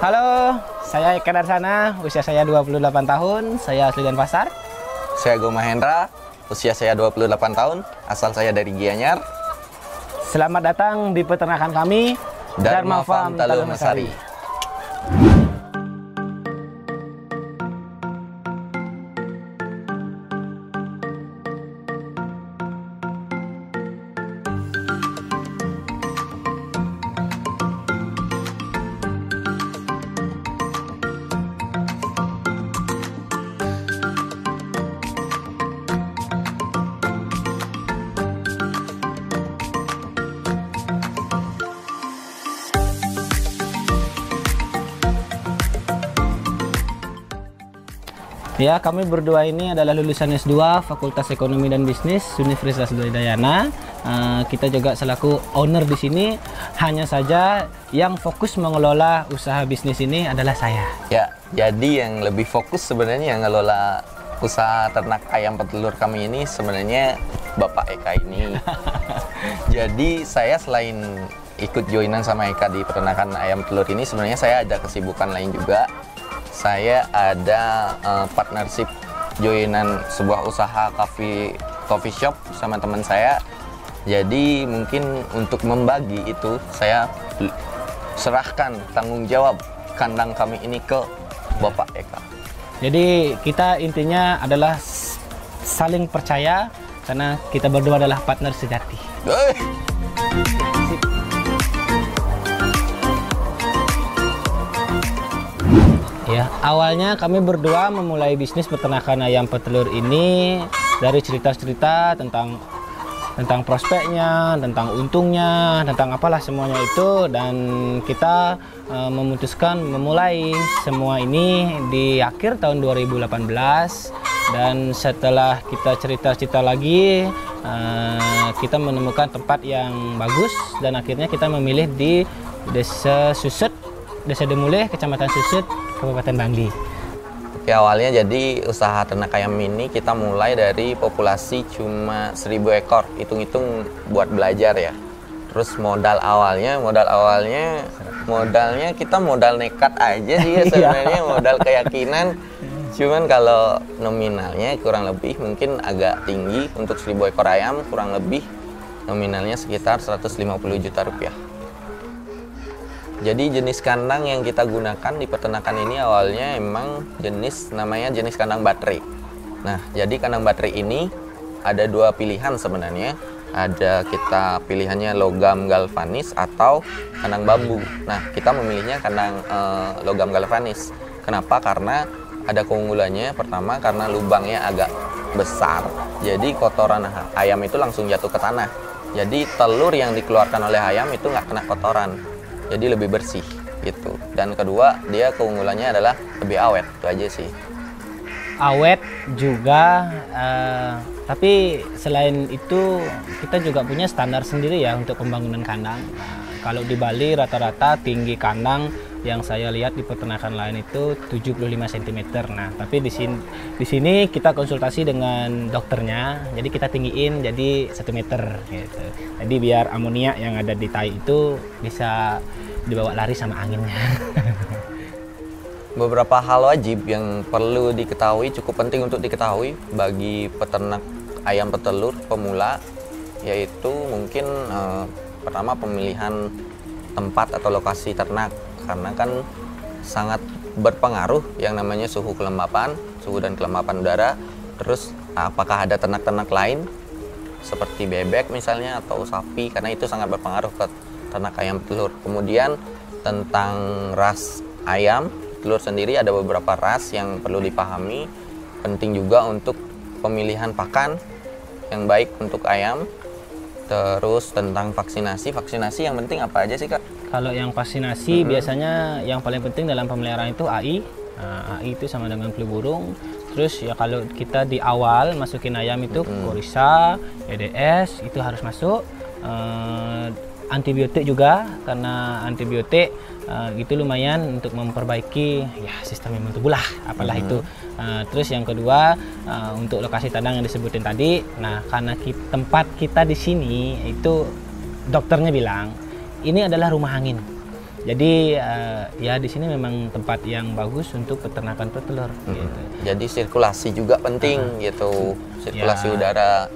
Halo, saya Eka Darsana, usia saya 28 tahun, saya asli Denpasar. Saya Go Mahendra, usia saya 28 tahun, asal saya dari Gianyar. Selamat datang di peternakan kami, Dharma Farm Talumesari. Ya, kami berdua ini adalah lulusan S2 Fakultas Ekonomi dan Bisnis Universitas Udayana. Kita juga selaku owner di sini. Hanya saja yang fokus mengelola usaha bisnis ini adalah saya. Ya, jadi yang lebih fokus sebenarnya yang ngelola usaha ternak ayam petelur kami ini sebenarnya Bapak Eka ini. Jadi saya selain ikut joinan sama Eka di peternakan ayam telur ini, sebenarnya saya ada kesibukan lain juga. Saya ada partnership joinan sebuah usaha coffee shop sama teman saya. Jadi mungkin untuk membagi itu saya serahkan tanggung jawab kandang kami ini ke Bapak Eka. Jadi kita intinya adalah saling percaya karena kita berdua adalah partner sejati. Ya, awalnya kami berdua memulai bisnis peternakan ayam petelur ini dari cerita-cerita tentang prospeknya, tentang untungnya, tentang apalah semuanya itu, dan kita memutuskan memulai semua ini di akhir tahun 2018. Dan setelah kita cerita-cerita lagi, kita menemukan tempat yang bagus dan akhirnya kita memilih di Desa Susut, Desa Demuleh, Kecamatan Susut, Kabupaten Bangli. Oke, awalnya jadi usaha ternak ayam ini kita mulai dari populasi cuma 1000 ekor, hitung-hitung buat belajar ya. Terus modalnya kita modal nekat aja sih ya sebenarnya, modal keyakinan. Cuman kalau nominalnya kurang lebih mungkin agak tinggi untuk 1000 ekor ayam, kurang lebih nominalnya sekitar 150 juta rupiah. Jadi jenis kandang yang kita gunakan di peternakan ini awalnya emang namanya jenis kandang baterai. Nah, jadi kandang baterai ini ada dua pilihan sebenarnya. Ada kita pilihannya logam galvanis atau kandang bambu. Nah, kita memilihnya kandang logam galvanis. Kenapa? Karena ada keunggulannya. Pertama, karena lubangnya agak besar. Jadi kotoran ayam itu langsung jatuh ke tanah. Jadi telur yang dikeluarkan oleh ayam itu nggak kena kotoran. Jadi lebih bersih gitu. Dan kedua, dia keunggulannya adalah lebih awet, itu aja sih. Awet juga, tapi selain itu kita juga punya standar sendiri ya untuk pembangunan kandang. Kalau di Bali rata-rata tinggi kandang yang saya lihat di peternakan lain itu 75 cm. Nah, tapi di sini kita konsultasi dengan dokternya, jadi kita tinggiin jadi 1 meter gitu. Jadi biar amonia yang ada di tai itu bisa dibawa lari sama anginnya. Beberapa hal wajib yang perlu diketahui, cukup penting untuk diketahui bagi peternak ayam petelur pemula, yaitu mungkin pertama pemilihan tempat atau lokasi ternak, karena kan sangat berpengaruh yang namanya suhu dan kelembapan udara. Terus apakah ada ternak-ternak lain seperti bebek misalnya atau sapi, karena itu sangat berpengaruh ke ternak ayam telur. Kemudian tentang ras ayam telur sendiri, ada beberapa ras yang perlu dipahami. Penting juga untuk pemilihan pakan yang baik untuk ayam. Terus tentang vaksinasi yang penting apa aja sih, Kak? Kalau yang vaksinasi biasanya yang paling penting dalam pemeliharaan itu AI. AI itu sama dengan flu burung. Terus ya kalau kita di awal masukin ayam itu Coryza, EDS itu harus masuk. Antibiotik juga, karena antibiotik itu lumayan untuk memperbaiki ya sistem imun tubuh lah, apalah itu. Terus yang kedua untuk lokasi kandang yang disebutin tadi. Nah, karena tempat kita di sini itu dokternya bilang ini adalah rumah angin. Jadi ya di sini memang tempat yang bagus untuk peternakan petelur. Gitu. Jadi sirkulasi juga penting gitu, sirkulasi udara.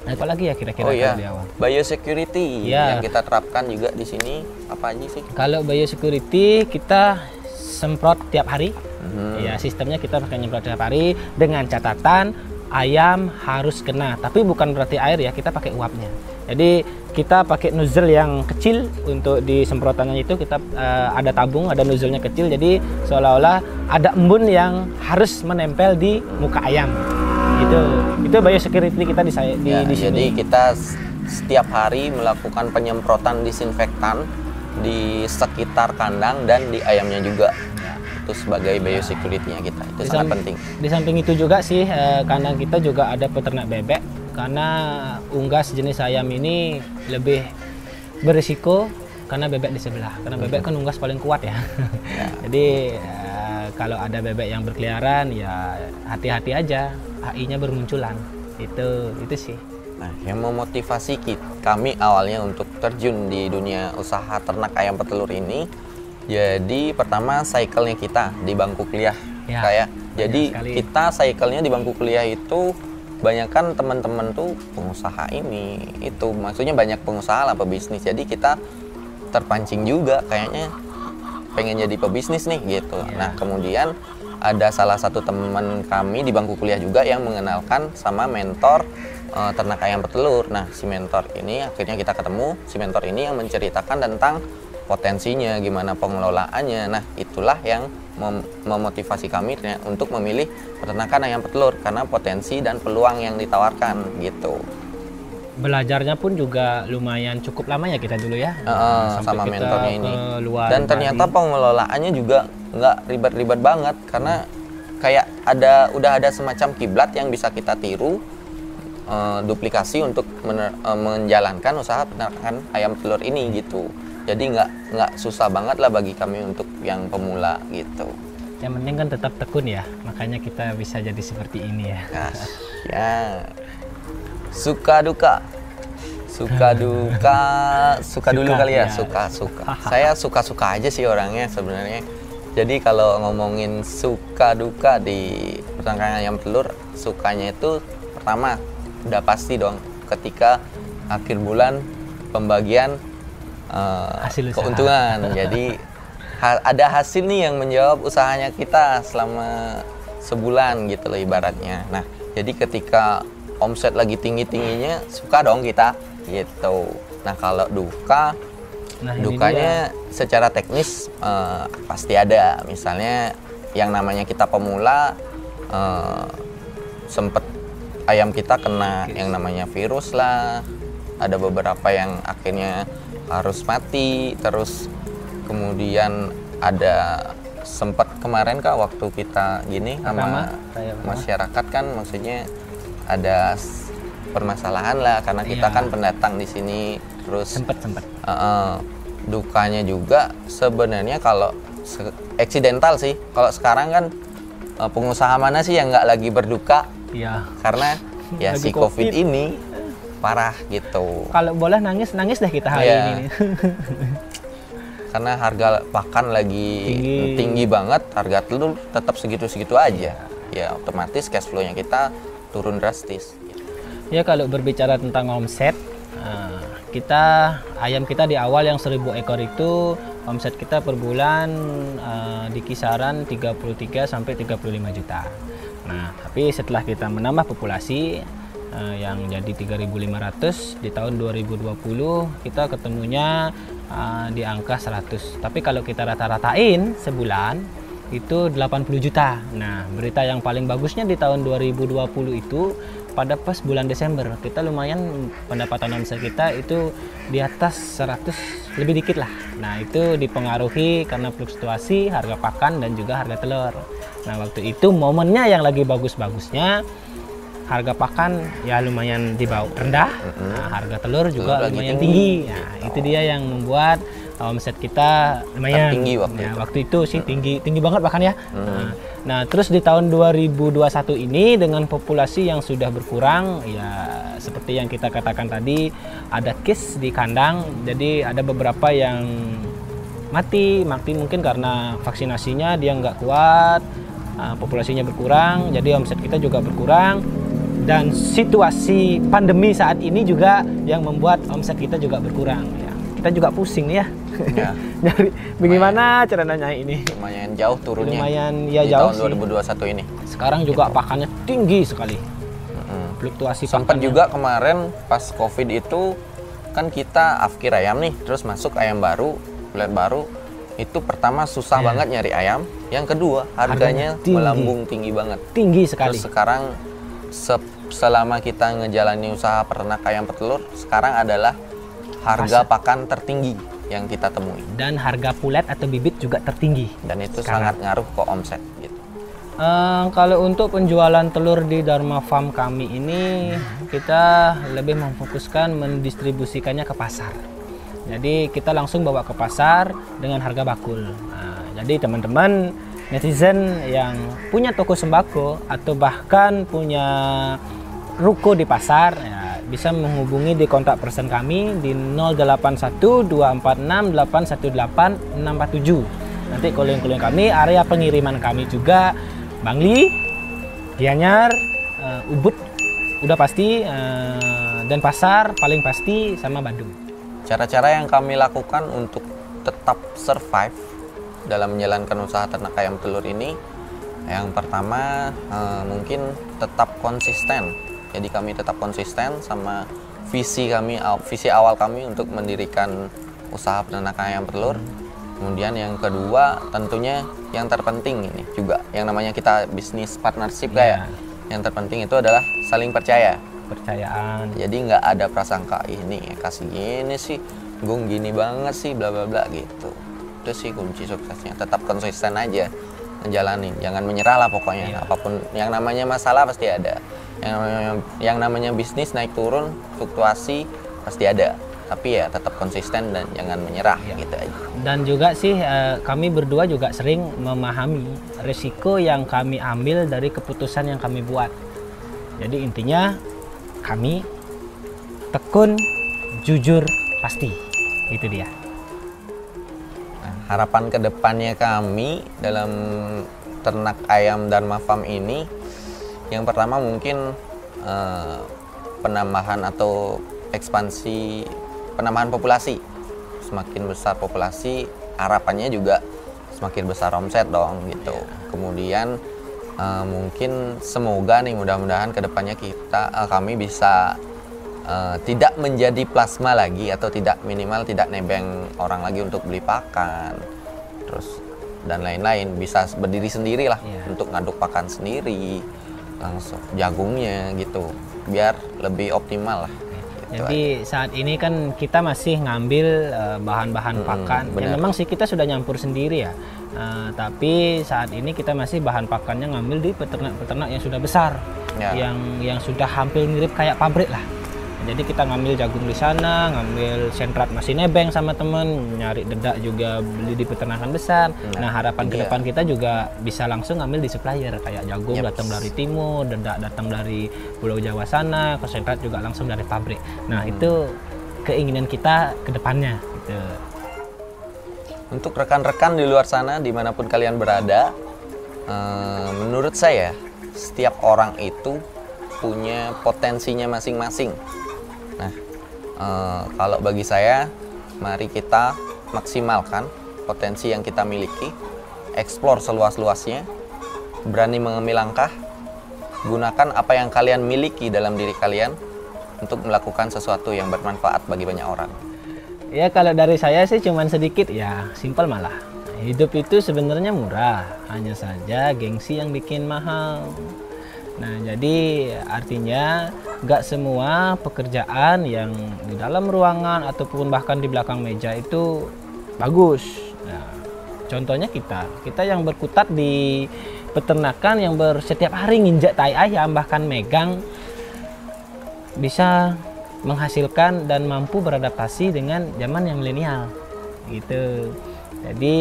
Nah, apa lagi ya kira-kira di awal? Biosecurity yang kita terapkan juga di sini apa aja sih? Kalau biosecurity kita semprot tiap hari. Ya sistemnya kita pakai nyemprot tiap hari dengan catatan ayam harus kena, tapi bukan berarti air ya, kita pakai uapnya. Jadi kita pakai nozzle yang kecil untuk di semprotannya itu kita ada tabung, ada nozzle-nya kecil, jadi seolah-olah ada embun yang harus menempel di muka ayam. Itu biosecurity kita di sini. Jadi kita setiap hari melakukan penyemprotan disinfektan di sekitar kandang dan di ayamnya juga. Itu sebagai biosecurity-nya kita, itu sangat penting. Di samping itu juga sih kandang kita juga ada peternak bebek, karena unggas jenis ayam ini lebih berisiko karena bebek di sebelah, karena bebek kan unggas paling kuat ya. Jadi kalau ada bebek yang berkeliaran ya hati-hati aja, HI-nya bermunculan. Itu sih. Nah, yang memotivasi kami awalnya untuk terjun di dunia usaha ternak ayam petelur ini, jadi pertama cycle-nya kita di bangku kuliah jadi kita cycle-nya di bangku kuliah itu banyak kan teman-teman tuh pengusaha ini itu, maksudnya banyak pengusaha lah pebisnis, jadi kita terpancing juga kayaknya pengen jadi pebisnis nih gitu. Nah kemudian ada salah satu teman kami di bangku kuliah juga yang mengenalkan sama mentor ternak ayam petelur. Nah si mentor ini akhirnya kita ketemu, si mentor ini yang menceritakan tentang potensinya, gimana pengelolaannya. Nah itulah yang memotivasi kami untuk memilih peternakan ayam petelur karena potensi dan peluang yang ditawarkan gitu. Belajarnya pun juga lumayan cukup lama ya kita dulu ya, sama mentornya ini. Dan ternyata pengelolaannya juga nggak ribet-ribet banget karena kayak udah ada semacam kiblat yang bisa kita tiru, duplikasi untuk menjalankan usaha peternakan ayam telur ini gitu. Jadi nggak susah banget lah bagi kami untuk yang pemula gitu. Yang penting kan tetap tekun ya, makanya kita bisa jadi seperti ini ya. Suka duka dulu kali ya. Suka. Saya suka aja sih orangnya sebenarnya. Jadi kalau ngomongin suka duka di peternakan ayam telur, sukanya itu pertama udah pasti dong ketika akhir bulan pembagian keuntungan. Jadi ada hasil nih yang menjawab usahanya kita selama sebulan gitu loh ibaratnya. Nah jadi ketika omset lagi tinggi-tingginya suka dong kita gitu. Nah kalau dukanya secara teknis pasti ada. Misalnya yang namanya kita pemula, sempet ayam kita kena yang namanya virus lah, ada beberapa yang akhirnya harus mati. Terus kemudian ada sempat kemarin Kak waktu kita gini sama masyarakat kan, maksudnya ada permasalahan lah karena kita kan pendatang di sini. Terus sempat dukanya juga sebenarnya kalau eksidental sih. Kalau sekarang kan pengusaha mana sih yang nggak lagi berduka? Karena ya si COVID ini parah gitu. Kalau boleh nangis deh kita hari ini. Karena harga pakan lagi tinggi banget, harga telur tetap segitu-segitu aja. Ya otomatis cash flow-nya kita turun drastis. Ya kalau berbicara tentang omset, ayam kita di awal yang 1000 ekor itu omset kita per bulan di kisaran 33 sampai 35 juta. Nah, tapi setelah kita menambah populasi yang jadi 3.500 di tahun 2020 kita ketemunya di angka 100. Tapi kalau kita rata-ratain sebulan itu 80 juta. Nah, berita yang paling bagusnya di tahun 2020 itu pada pas bulan Desember kita lumayan pendapatan omset kita itu di atas 100 lebih dikit lah. Nah, itu dipengaruhi karena fluktuasi harga pakan dan juga harga telur. Nah, waktu itu momennya yang lagi bagus-bagusnya, harga pakan ya lumayan di bawah rendah, nah, harga telur juga lumayan tinggi. Nah, itu dia yang membuat omset kita lumayan tinggi waktu itu sih tinggi banget bahkan ya. Nah, terus di tahun 2021 ini dengan populasi yang sudah berkurang, ya seperti yang kita katakan tadi, ada case di kandang, jadi ada beberapa yang mati mungkin karena vaksinasinya dia nggak kuat, populasinya berkurang, jadi omset kita juga berkurang. Dan situasi pandemi saat ini juga yang membuat omset kita juga berkurang. Ya. Kita juga pusing nih ya. Ya. Jadi bagaimana cara nanya ini? Lumayan jauh turunnya. Lumayan ya di jauh tahun sih. 2021 ini. Sekarang juga pakannya tinggi sekali. Fluktuasi Sempat pakannya. juga kemarin pas COVID itu kan kita afkir ayam nih, terus masuk ayam baru, kulit baru. Itu pertama susah banget nyari ayam. Yang kedua harganya tinggi. melambung tinggi banget. Tinggi sekali. Terus sekarang selama kita ngejalani usaha peternak ayam petelur, sekarang adalah harga pakan tertinggi yang kita temui. Dan harga pulet atau bibit juga tertinggi. Dan itu sekarang sangat ngaruh ke omset gitu. Kalau untuk penjualan telur di Dharma Farm kami ini, kita lebih memfokuskan mendistribusikannya ke pasar. Jadi kita langsung bawa ke pasar dengan harga bakul. Jadi teman-teman netizen yang punya toko sembako atau bahkan punya ruko di pasar, ya, bisa menghubungi di kontak person kami di 081246818647. Nanti calling kami, area pengiriman kami juga Bangli, Gianyar, Ubud udah pasti, dan pasar paling pasti sama Bandung. Cara-cara yang kami lakukan untuk tetap survive dalam menjalankan usaha ternak ayam telur ini, yang pertama mungkin tetap konsisten. Jadi kami tetap konsisten sama visi awal kami untuk mendirikan usaha peternakan ayam telur. Kemudian yang kedua tentunya yang terpenting ini juga yang namanya kita bisnis partnership kayak yang terpenting itu adalah saling percaya. Percayaan. Jadi nggak ada prasangka ini kasih gini sih, gung gini banget sih, bla bla bla gitu. Itu sih kunci suksesnya. Tetap konsisten aja ngejalanin, jangan menyerah lah pokoknya. Apapun yang namanya masalah pasti ada. Yang namanya bisnis naik turun, fluktuasi pasti ada. Tapi ya tetap konsisten dan jangan menyerah gitu aja. Dan juga sih kami berdua juga sering memahami risiko yang kami ambil dari keputusan yang kami buat. Jadi intinya kami tekun, jujur, pasti. Itu dia. Harapan kedepannya kami dalam ternak ayam Dharma Farm ini, yang pertama mungkin penambahan atau ekspansi, penambahan populasi. Semakin besar populasi, harapannya juga semakin besar omset dong gitu. Kemudian mungkin semoga nih mudah-mudahan kedepannya kami bisa tidak menjadi plasma lagi atau minimal tidak nebeng orang lagi untuk beli pakan, terus dan lain-lain, bisa berdiri sendiri lah untuk ngaduk pakan sendiri, langsung jagungnya gitu, biar lebih optimal lah. Gitu jadi aja. Saat ini kan kita masih ngambil bahan-bahan pakan, yang memang sih kita sudah nyampur sendiri ya, tapi saat ini kita masih bahan pakannya ngambil di peternak-peternak yang sudah besar, yang sudah hampir mirip kayak pabrik lah. Jadi kita ngambil jagung di sana, ngambil sentrat masih nebeng sama temen, nyari dedak juga beli di peternakan besar. Nah harapan ke depan kita juga bisa langsung ngambil di supplier, kayak jagung datang dari timur, dedak datang dari Pulau Jawa sana, sentrat juga langsung dari pabrik. Nah itu keinginan kita ke depannya gitu. Untuk rekan-rekan di luar sana dimanapun kalian berada, menurut saya setiap orang itu punya potensinya masing-masing. Nah, kalau bagi saya, mari kita maksimalkan potensi yang kita miliki, eksplor seluas-luasnya, berani mengambil langkah, gunakan apa yang kalian miliki dalam diri kalian untuk melakukan sesuatu yang bermanfaat bagi banyak orang. Ya kalau dari saya sih cuman sedikit ya, simpel malah. Hidup itu sebenarnya murah, hanya saja gengsi yang bikin mahal. Nah, jadi artinya nggak semua pekerjaan yang di dalam ruangan ataupun bahkan di belakang meja itu bagus. Nah, contohnya kita yang berkutat di peternakan, yang setiap hari nginjak tai ayam, bahkan megang, bisa menghasilkan dan mampu beradaptasi dengan zaman yang milenial gitu. Jadi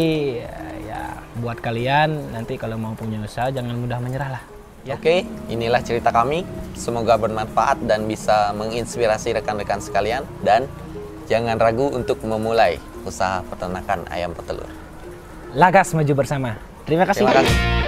ya buat kalian nanti kalau mau punya usaha jangan mudah menyerah lah. Oke, inilah cerita kami. Semoga bermanfaat dan bisa menginspirasi rekan-rekan sekalian. Dan jangan ragu untuk memulai. usaha peternakan ayam petelur. Lagas maju bersama. Terima kasih. Terima kasih.